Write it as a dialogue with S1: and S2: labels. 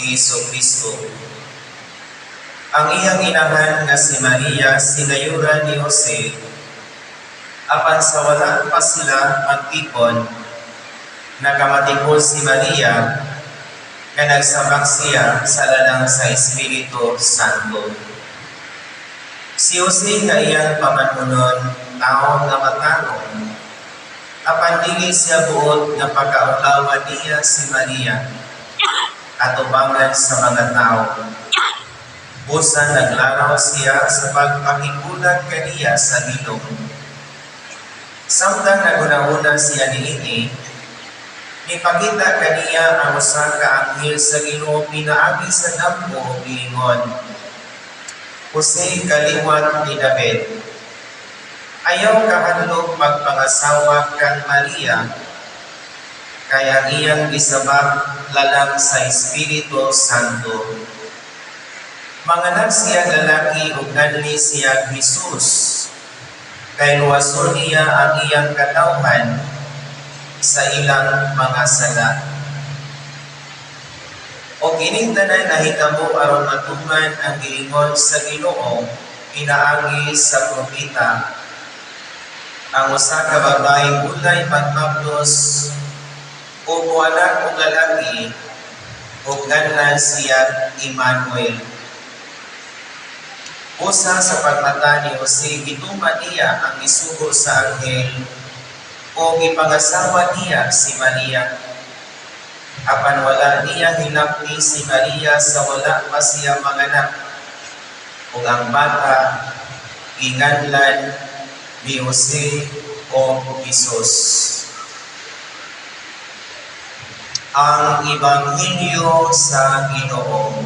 S1: ni Jesucristo. Ang iyang inahan nga si Maria sinayuran ni Jose, apan sa wala pa sila magtipon, nakamatipon si Maria nga nagsabak siya sa lalang sa Espiritu Santo. Si Jose nga iyang pamanunon, tao nga matanong, apan dili siya buot nga pagkaulawan niya si Maria at ubangan sa mga tao. Busa naglaraw siya sa pagpakigulat kaniya sa bilog. Samtang naguna-una siya niini, ipakita kaniya ang usa ka anghel sa Ginoo pinaagi sa damgo giingon, Jose, kaliwat ni David, ayaw kahadlok magpangasawa kang Maria, kaya iyang gisabak lalang sa Espiritu Santo. Manganak siya lalaki ug ganli siya Jesus, kay luwason niya ang iyang katawhan sa ilang mga sala. O kining tanan nahitabo aron matuman ang giingon sa Ginoo pinaagi sa propeta, ang usa ka babaeng ulay magmaplos o anak o lalaki o ganlan siya Emmanuel. Usa sa pagmata ni Jose, gituman niya ang isugo sa anghel o ipangasawa niya si Maria. Apan wala niya hinapni si Maria sa wala pa siya manganak, ug ang bata ginganlan ni Jose o Jesus. Ang Ebanghelyo sa Ginoo.